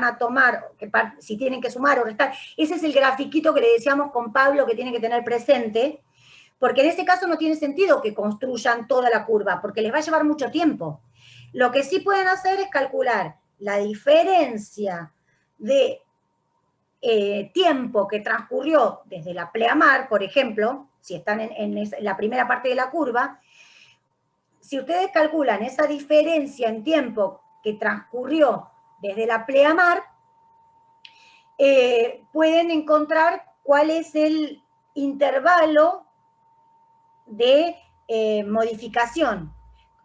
a tomar, si tienen que sumar o restar. Ese es el grafiquito que le decíamos con Pablo que tiene que tener presente, porque en ese caso no tiene sentido que construyan toda la curva, porque les va a llevar mucho tiempo. Lo que sí pueden hacer es calcular la diferencia de tiempo que transcurrió desde la pleamar, por ejemplo, si están en la primera parte de la curva. Si ustedes calculan esa diferencia en tiempo que transcurrió desde la pleamar, pueden encontrar cuál es el intervalo de modificación.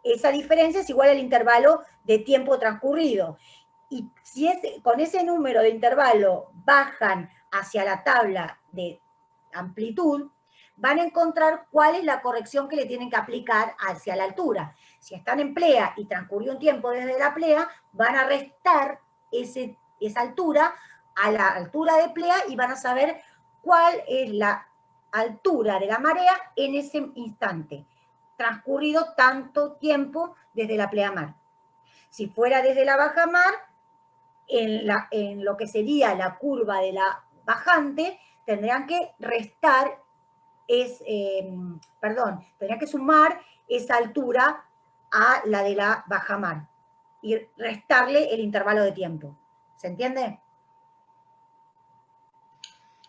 Esa diferencia es igual al intervalo de tiempo transcurrido. Y si con ese número de intervalo bajan hacia la tabla de amplitud, van a encontrar cuál es la corrección que le tienen que aplicar hacia la altura. Si están en plea y transcurrió un tiempo desde la plea, van a restar esa altura a la altura de plea y van a saber cuál es la altura de la marea en ese instante, transcurrido tanto tiempo desde la pleamar. Si fuera desde la bajamar, en lo que sería la curva de la bajante, tendrían que restar, tendrían que sumar esa altura a la de la bajamar y restarle el intervalo de tiempo. ¿Se entiende?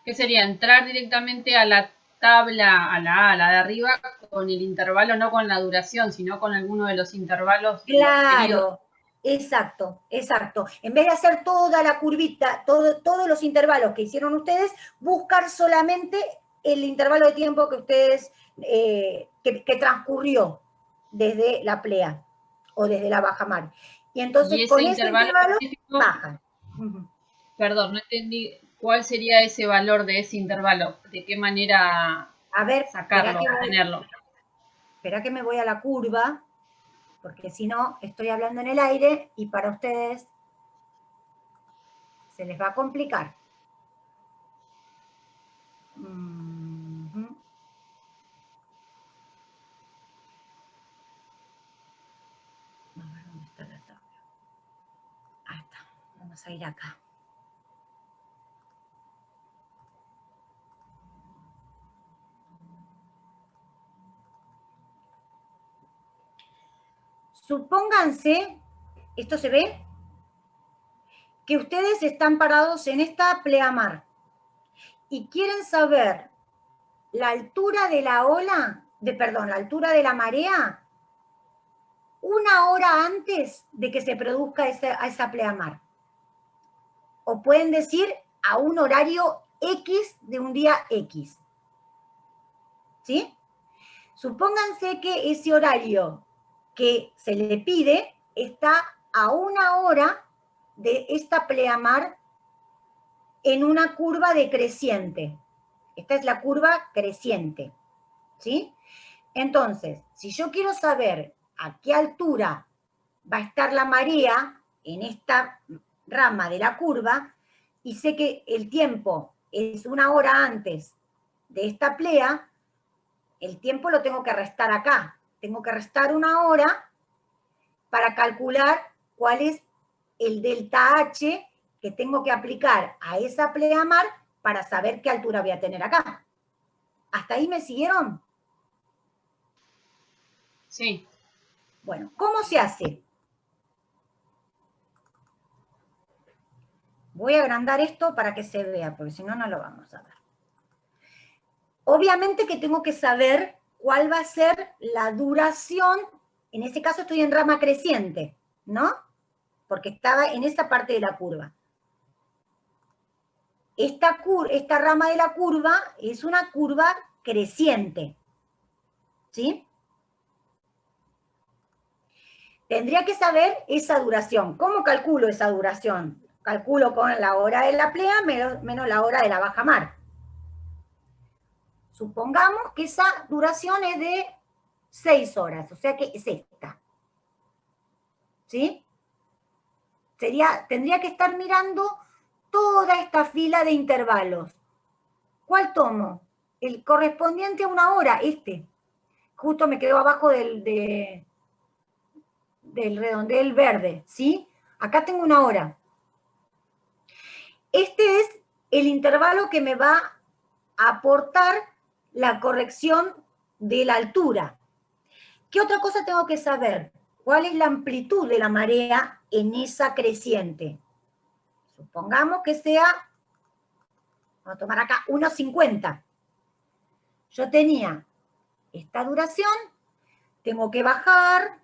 ¿Qué sería? Entrar directamente a la tabla, a la de arriba, con el intervalo, no con la duración, sino con alguno de los intervalos. Claro, exacto, exacto. En vez de hacer toda la curvita, todos los intervalos que hicieron ustedes, buscar solamente el intervalo de tiempo que ustedes, que transcurrió desde la plea o desde la bajamar. Y entonces con ese intervalo bajan. Perdón, no entendí cuál sería ese valor de ese intervalo, de qué manera sacarlo, obtenerlo. Espera que me voy a la curva, porque si no, estoy hablando en el aire y para ustedes se les va a complicar. A ver, ¿dónde está la tabla? Ahí está, vamos a ir acá. Supónganse, ¿esto se ve? Que ustedes están parados en esta pleamar y quieren saber la altura de la ola, la altura de la marea, una hora antes de que se produzca esa pleamar. O pueden decir a un horario X de un día X. ¿Sí? Supónganse que ese horario que se le pide está a una hora de esta pleamar en una curva decreciente. Esta es la curva creciente. ¿Sí? Entonces, si yo quiero saber a qué altura va a estar la marea en esta rama de la curva, y sé que el tiempo es una hora antes de esta plea, el tiempo lo tengo que restar acá. Tengo que restar una hora para calcular cuál es el delta H que tengo que aplicar a esa pleamar para saber qué altura voy a tener acá. ¿Hasta ahí me siguieron? Sí. Bueno, ¿cómo se hace? Voy a agrandar esto para que se vea, porque si no, no lo vamos a ver. Obviamente que tengo que saber cuál va a ser la duración. En este caso estoy en rama creciente, ¿no? Porque estaba en esa parte de la curva. Esta rama de la curva es una curva creciente, ¿sí? Tendría que saber esa duración. ¿Cómo calculo esa duración? Calculo con la hora de la plea menos la hora de la bajamar. Supongamos que esa duración es de 6 horas, o sea que es esta. ¿Sí? Tendría que estar mirando toda esta fila de intervalos. ¿Cuál tomo? El correspondiente a una hora, este. Justo me quedó abajo del redondel verde, ¿sí? Acá tengo una hora. el intervalo que me va a aportar la corrección de la altura. ¿Qué otra cosa tengo que saber? ¿Cuál es la amplitud de la marea en esa creciente? Supongamos que sea, vamos a tomar acá, 1,50. Yo tenía esta duración, tengo que bajar,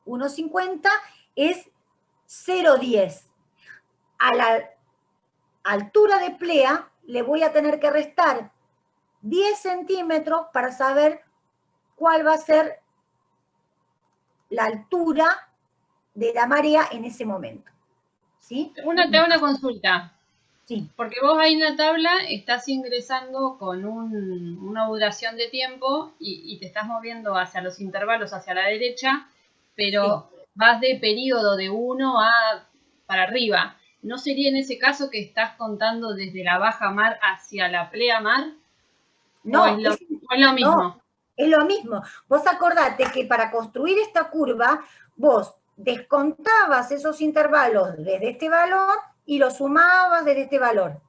1,50 es 0,10. A la altura de plea le voy a tener que restar 10 centímetros para saber cuál va a ser la altura de la marea en ese momento. ¿Sí? Te hago una consulta. Sí. Porque vos ahí en la tabla estás ingresando con una duración de tiempo y te estás moviendo hacia los intervalos hacia la derecha, pero sí, vas de periodo de 1 para arriba. ¿No sería en ese caso que estás contando desde la baja mar hacia la plea mar? No, ¿O es lo mismo? No, es lo mismo. Vos acordate que para construir esta curva, vos descontabas esos intervalos desde este valor y los sumabas desde este valor.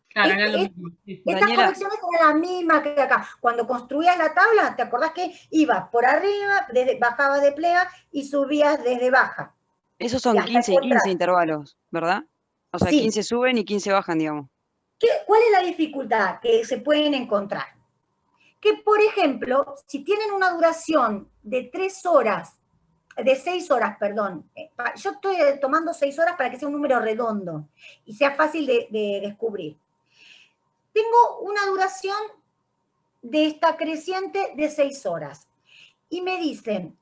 Claro, era lo mismo. Sí. Estas correcciones eran las mismas que acá. Cuando construías la tabla, ¿te acordás que ibas por arriba, bajabas de plea y subías desde baja? Esos son 15 y 15 intervalos, ¿verdad? O sea, sí, 15 suben y 15 bajan, digamos. ¿Cuál es la dificultad que se pueden encontrar? Que, por ejemplo, si tienen una duración de 3 horas, de 6 horas, perdón, yo estoy tomando 6 horas para que sea un número redondo y sea fácil de descubrir. Tengo una duración de esta creciente de 6 horas y me dicen,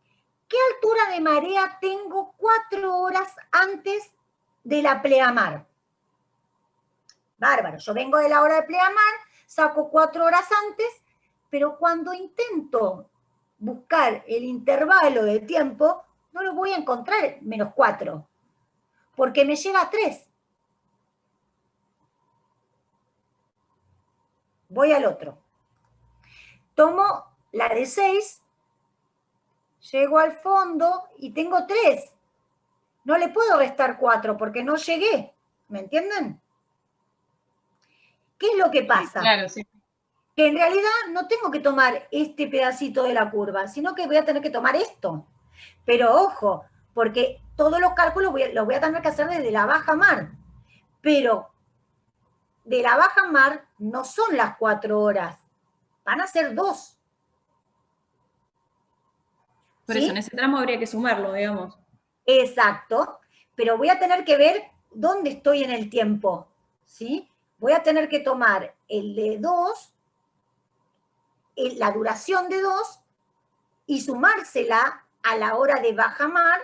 ¿qué altura de marea tengo 4 horas antes de la pleamar? Bárbaro, yo vengo de la hora de pleamar, saco 4 horas antes, pero cuando intento buscar el intervalo de tiempo, no lo voy a encontrar menos 4, porque me llega a 3. Voy al otro. Tomo la de 6, llego al fondo y tengo 3. No le puedo restar 4 porque no llegué. ¿Me entienden? ¿Qué es lo que pasa? Sí, claro, sí. Que en realidad no tengo que tomar este pedacito de la curva, sino que voy a tener que tomar esto. Pero ojo, porque todos los cálculos los voy a tener que hacer desde la baja mar. Pero de la baja mar no son las 4 horas, van a ser 2. Por eso, en ese tramo habría que sumarlo, digamos. Exacto, pero voy a tener que ver dónde estoy en el tiempo, ¿sí? Voy a tener que tomar el de 2, la duración de 2, y sumársela a la hora de baja mar,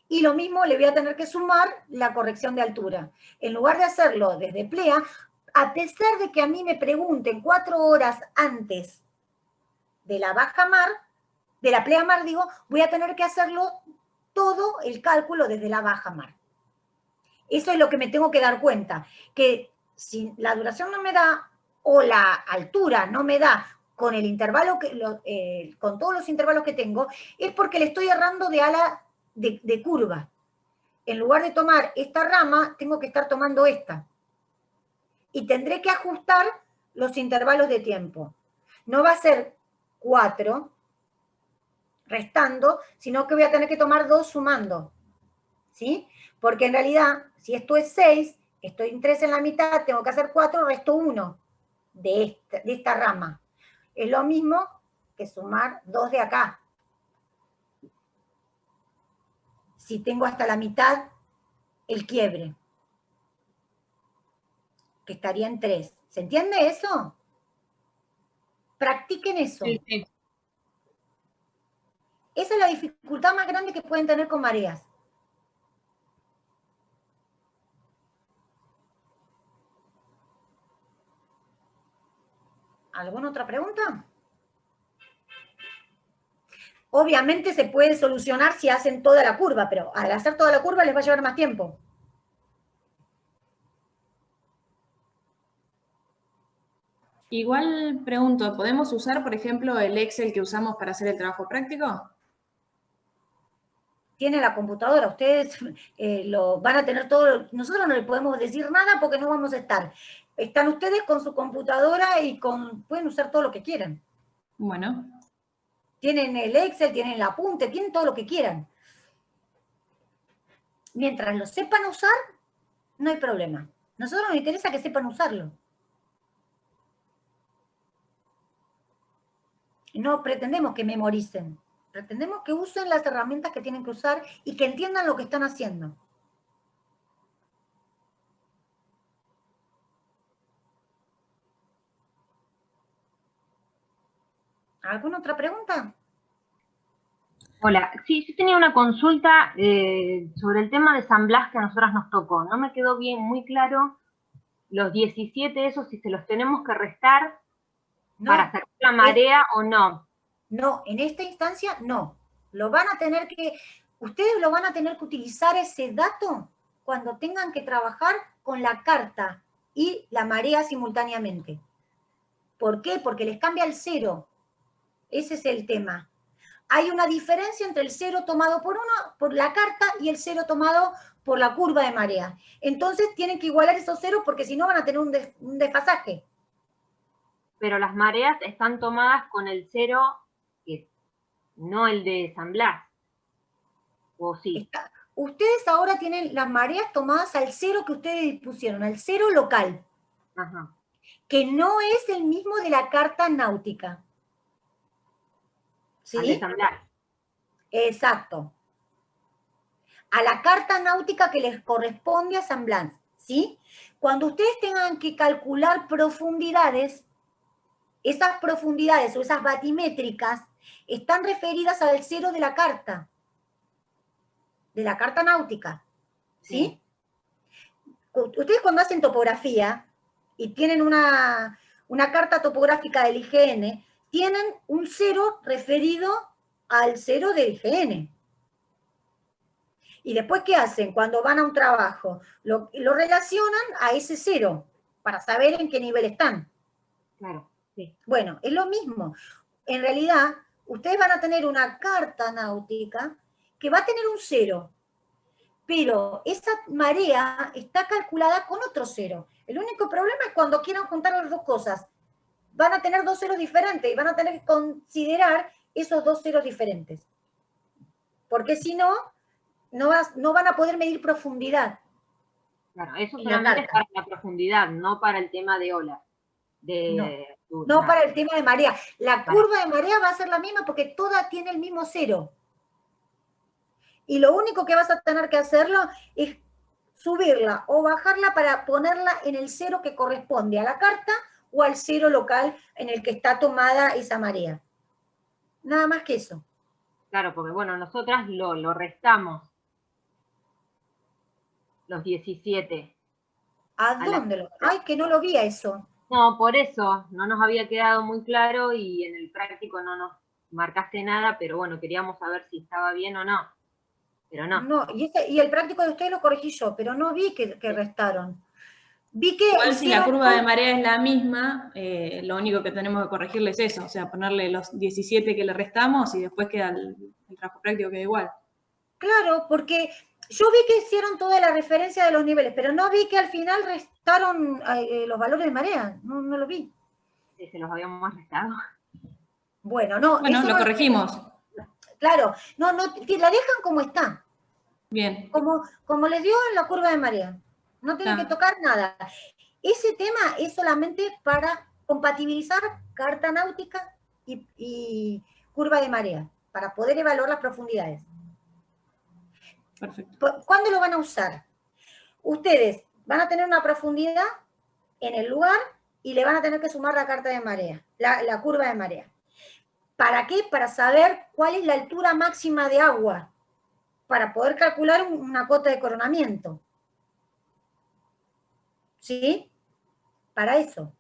y lo mismo le voy a tener que sumar la corrección de altura. En lugar de hacerlo desde plea, a pesar de que a mí me pregunten 4 horas antes de la baja mar, de la plea mar, digo, voy a tener que hacerlo todo el cálculo desde la baja mar. Eso es lo que me tengo que dar cuenta, que si la duración no me da, o la altura no me da con el intervalo, con todos los intervalos que tengo, es porque le estoy errando de ala de curva. En lugar de tomar esta rama, tengo que estar tomando esta. Y tendré que ajustar los intervalos de tiempo. No va a ser 4 restando, sino que voy a tener que tomar 2 sumando. ¿Sí? Porque en realidad, si esto es 6, estoy en 3 en la mitad, tengo que hacer 4, resto 1 de esta rama. Es lo mismo que sumar 2 de acá. Si tengo hasta la mitad el quiebre, que estaría en 3. ¿Se entiende eso? Practiquen eso. Sí, sí. Esa es la dificultad más grande que pueden tener con mareas. ¿Alguna otra pregunta? Obviamente se puede solucionar si hacen toda la curva, pero al hacer toda la curva les va a llevar más tiempo. Igual pregunto, ¿podemos usar, por ejemplo, el Excel que usamos para hacer el trabajo práctico? tiene la computadora, ustedes lo van a tener todo, nosotros no les podemos decir nada porque no vamos a estar. Están ustedes con su computadora y pueden usar todo lo que quieran. Bueno. Tienen el Excel, tienen el apunte, tienen todo lo que quieran. Mientras lo sepan usar, no hay problema. A nosotros nos interesa que sepan usarlo. No pretendemos que memoricen. Pretendemos que usen las herramientas que tienen que usar y que entiendan lo que están haciendo. ¿Alguna otra pregunta? Hola, sí, yo tenía una consulta sobre el tema de San Blas que a nosotras nos tocó. No me quedó bien, muy claro los 17 esos, si se los tenemos que restar para sacar la marea o no. No, en esta instancia no. Ustedes lo van a tener que utilizar ese dato cuando tengan que trabajar con la carta y la marea simultáneamente. ¿Por qué? Porque les cambia el cero. Ese es el tema. Hay una diferencia entre el cero tomado por la carta y el cero tomado por la curva de marea. Entonces tienen que igualar esos ceros porque si no van a tener un desfasaje. Pero las mareas están tomadas con el cero, no el de San Blas. ¿O sí? Ustedes ahora tienen las mareas tomadas al cero que ustedes pusieron, al cero local. Ajá. Que no es el mismo de la carta náutica. ¿Sí? Al de San Blas. Exacto. A la carta náutica que les corresponde a San Blas, ¿sí? Cuando ustedes tengan que calcular profundidades, esas profundidades o esas batimétricas están referidas al cero de la carta náutica, ¿sí? Ustedes cuando hacen topografía y tienen una carta topográfica del IGN, tienen un cero referido al cero del IGN. Y después, ¿qué hacen? Cuando van a un trabajo, lo relacionan a ese cero para saber en qué nivel están. Claro, sí. Bueno, es lo mismo. En realidad, ustedes van a tener una carta náutica que va a tener un cero, pero esa marea está calculada con otro cero. El único problema es cuando quieran juntar las dos cosas. Van a tener dos ceros diferentes y van a tener que considerar esos dos ceros diferentes. Porque si no, no van a poder medir profundidad. Claro, eso solamente es para la profundidad, no para el tema de olas. No para el tema de marea. La curva de marea va a ser la misma porque toda tiene el mismo cero. Y lo único que vas a tener que hacerlo es subirla o bajarla para ponerla en el cero que corresponde a la carta o al cero local en el que está tomada esa marea. Nada más que eso. Claro, porque bueno, nosotras lo restamos. Los 17. ¿A dónde? Ay, que no lo vi a eso. No, por eso, no nos había quedado muy claro y en el práctico no nos marcaste nada, pero bueno, queríamos saber si estaba bien o no. Pero no. No, y el práctico de ustedes lo corregí yo, pero no vi que restaron. Vi que igual si la curva de marea es la misma, lo único que tenemos que corregirle es eso, o sea, ponerle los 17 que le restamos y después queda el trabajo práctico queda igual. Claro, porque yo vi que hicieron toda la referencia de los niveles, pero no vi que al final restaron los valores de marea, no lo vi. Sí, se los habíamos restado. Bueno, no. Bueno, lo corregimos. Claro, no, la dejan como está. Bien. Como les dio en la curva de marea. No tienen que tocar nada. Ese tema es solamente para compatibilizar carta náutica y curva de marea, para poder evaluar las profundidades. Perfecto. ¿Cuándo lo van a usar? Ustedes van a tener una profundidad en el lugar y le van a tener que sumar la carta de marea, la curva de marea. ¿Para qué? Para saber cuál es la altura máxima de agua, para poder calcular una cota de coronamiento. ¿Sí? Para eso.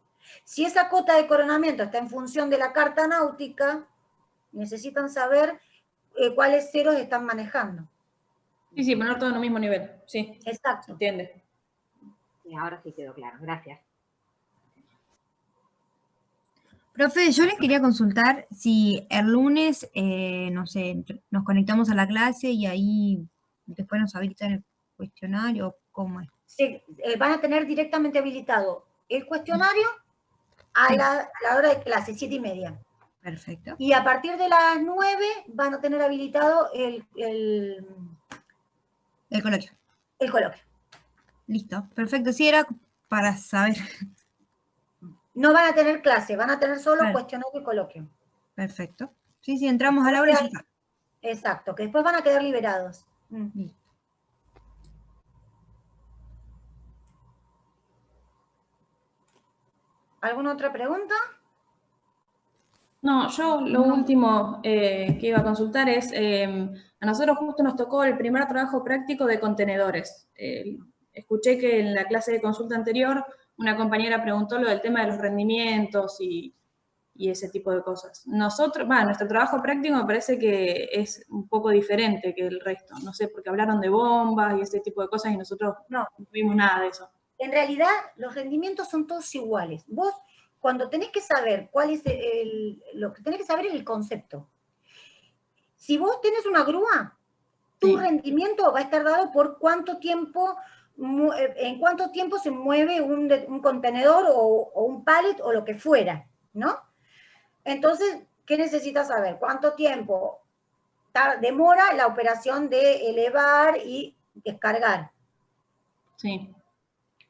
Si esa cota de coronamiento está en función de la carta náutica, necesitan saber cuáles ceros están manejando. Sí, poner todo en el mismo nivel. Sí. Exacto. ¿Se entiende? Sí, ahora sí quedó claro. Gracias. Profe, yo les quería consultar si el lunes, no sé, nos conectamos a la clase y ahí después nos habilitan el cuestionario, ¿cómo es? Van a tener directamente habilitado el cuestionario a la hora de clase, 7:30. Perfecto. Y a partir de las 9 van a tener habilitado el coloquio. El coloquio. Listo, perfecto. Sí, era para saber. No van a tener clase, van a tener solo Claro. cuestionario y coloquio. Perfecto. Sí, entramos a la hora y ya está. Exacto, que después van a quedar liberados. ¿Alguna otra pregunta? No, yo lo último que iba a consultar es, a nosotros justo nos tocó el primer trabajo práctico de contenedores. Escuché que en la clase de consulta anterior una compañera preguntó lo del tema de los rendimientos y ese tipo de cosas. Nuestro trabajo práctico me parece que es un poco diferente que el resto. No sé, porque hablaron de bombas y ese tipo de cosas y nosotros no vimos nada de eso. En realidad, los rendimientos son todos iguales. Vos, cuando tenés que saber cuál es lo que tenés que saber es el concepto. Si vos tenés una grúa, tu rendimiento va a estar dado por cuánto tiempo, en cuánto tiempo se mueve un contenedor o un pallet o lo que fuera, ¿no? Entonces, ¿qué necesitas saber? ¿Cuánto tiempo demora la operación de elevar y descargar? Sí.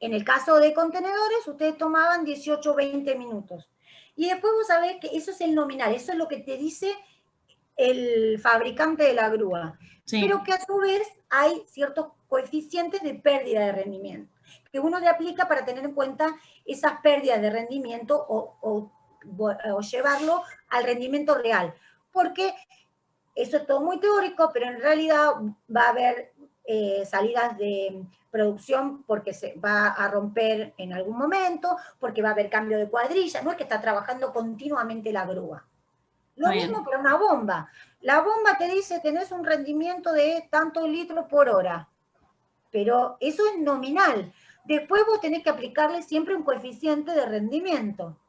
En el caso de contenedores, ustedes tomaban 18 o 20 minutos. Y después vos sabés que eso es el nominal, eso es lo que te dice el fabricante de la grúa. Sí. Pero que a su vez hay ciertos coeficientes de pérdida de rendimiento, que uno le aplica para tener en cuenta esas pérdidas de rendimiento o llevarlo al rendimiento real. Porque eso es todo muy teórico, pero en realidad va a haber salidas de producción porque se va a romper en algún momento, porque va a haber cambio de cuadrilla, no es que está trabajando continuamente la grúa. Lo mismo para una bomba. La bomba te dice, tenés un rendimiento de tantos litros por hora, pero eso es nominal. Después vos tenés que aplicarle siempre un coeficiente de rendimiento.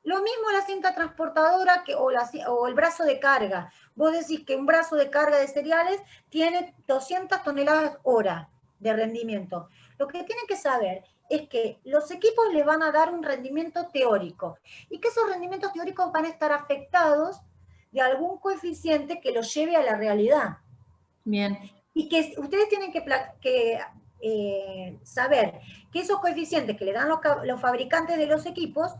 Lo mismo la cinta transportadora o el brazo de carga. Vos decís que un brazo de carga de cereales tiene 200 toneladas hora de rendimiento. Lo que tienen que saber es que los equipos les van a dar un rendimiento teórico y que esos rendimientos teóricos van a estar afectados de algún coeficiente que los lleve a la realidad. Bien. Y que ustedes tienen que saber que esos coeficientes que le dan los fabricantes de los equipos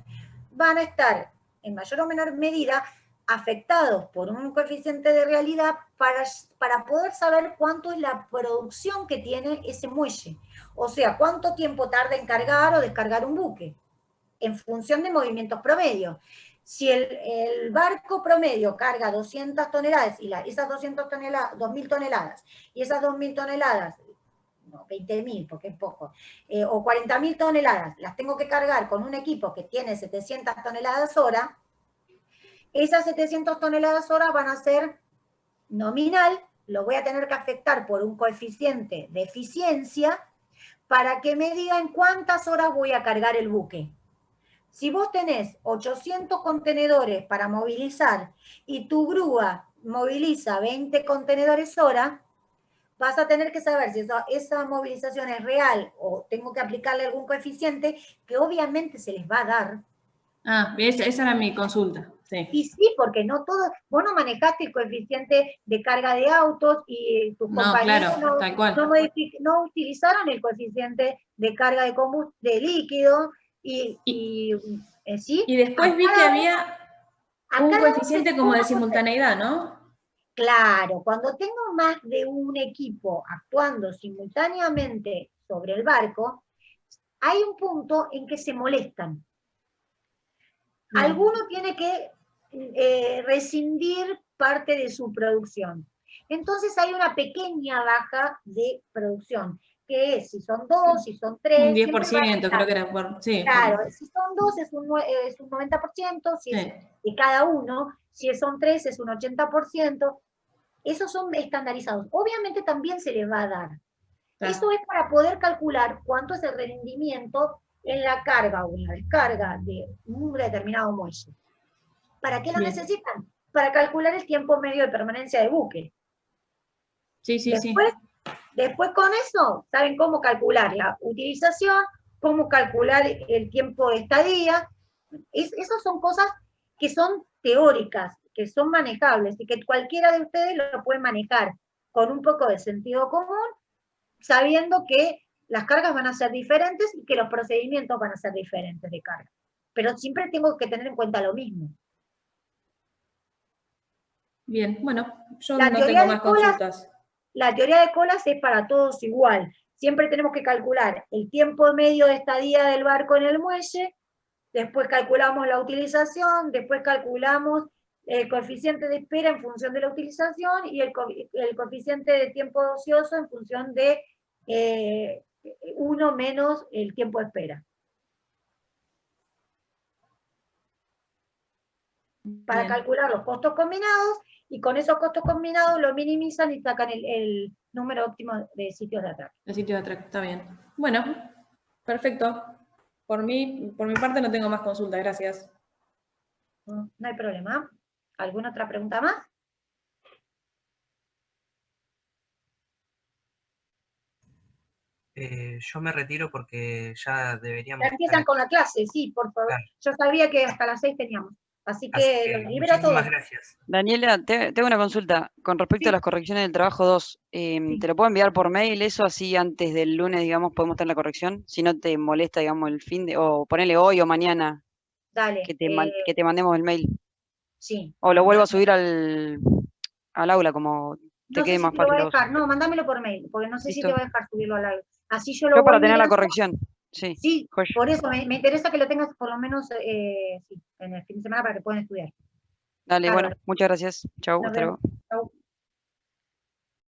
van a estar en mayor o menor medida afectados por un coeficiente de realidad para poder saber cuánto es la producción que tiene ese muelle. O sea, cuánto tiempo tarda en cargar o descargar un buque, en función de movimientos promedio. Si el barco promedio carga 200 toneladas y esas 200 toneladas, 2.000 toneladas, y esas 2.000 toneladas, no, 20.000 porque es poco, o 40.000 toneladas, las tengo que cargar con un equipo que tiene 700 toneladas hora, esas 700 toneladas hora van a ser nominal, lo voy a tener que afectar por un coeficiente de eficiencia para que me digan cuántas horas voy a cargar el buque. Si vos tenés 800 contenedores para movilizar y tu grúa moviliza 20 contenedores hora, vas a tener que saber si esa movilización es real o tengo que aplicarle algún coeficiente que obviamente se les va a dar. Ah, esa era mi consulta. Sí. Y sí, porque no todo, vos no manejaste el coeficiente de carga de autos y tus compañeros claro, tal cual. no utilizaron el coeficiente de carga de líquido ¿sí? Y después vi que había un coeficiente como de simultaneidad, ¿no? Claro, cuando tengo más de un equipo actuando simultáneamente sobre el barco, hay un punto en que se molestan. Alguno tiene que rescindir parte de su producción. Entonces hay una pequeña baja de producción, que es si son 2, si son 3. Un 10% creo que era. Sí, claro, si son 2 es un 90%, si es de cada uno, si son 3 es un 80%. Esos son estandarizados. Obviamente también se les va a dar. Eso es para poder calcular cuánto es el rendimiento en la carga o en la descarga de un determinado muelle. ¿Para qué lo Bien. necesitan? Para calcular el tiempo medio de permanencia de buque. Sí, sí, sí. Después con eso, saben cómo calcular la utilización, cómo calcular el tiempo de estadía. Esas son cosas que son teóricas, que son manejables y que cualquiera de ustedes lo puede manejar con un poco de sentido común, sabiendo que las cargas van a ser diferentes y que los procedimientos van a ser diferentes de carga. Pero siempre tengo que tener en cuenta lo mismo. Bien, bueno, yo La no teoría tengo de más colas- consultas. La teoría de colas es para todos igual. Siempre tenemos que calcular el tiempo medio de estadía del barco en el muelle, después calculamos la utilización, después calculamos el coeficiente de espera en función de la utilización y el coeficiente de tiempo ocioso en función de 1 menos el tiempo de espera. Para Bien. calcular los costos combinados, y con esos costos combinados lo minimizan y sacan el número óptimo de sitios de atraque. El sitio de atracto, está bien. Bueno, perfecto. Por mi parte no tengo más consultas, gracias. No hay problema. ¿Alguna otra pregunta más? Yo me retiro porque ya deberíamos Ya empiezan con la clase, sí, por favor. Claro. Yo sabía que hasta las 6 teníamos. Así Así que que los libero a muchísimas todos. gracias. Daniela, tengo una consulta con respecto a Sí. las correcciones del trabajo 2. ¿Te lo puedo enviar por mail eso así antes del lunes, digamos, podemos tener la corrección? Si no te molesta, digamos, el fin de, o ponele hoy o mañana Dale. que te mandemos el mail. Sí. O lo vuelvo a subir al aula, como te No sé quede si más te lo va fácil a a vos. dejar. No, mándamelo por mail, porque no sé si te Listo. va a dejar subirlo al live. Así yo lo Yo voy para tener la mirando. corrección. Sí. Sí, Joya. por eso me interesa que lo tengas por lo menos sí, en el fin de semana para que puedan estudiar. Dale, bueno, Bárbaro. muchas gracias. Chau, Nos hasta luego. vemos. Chau.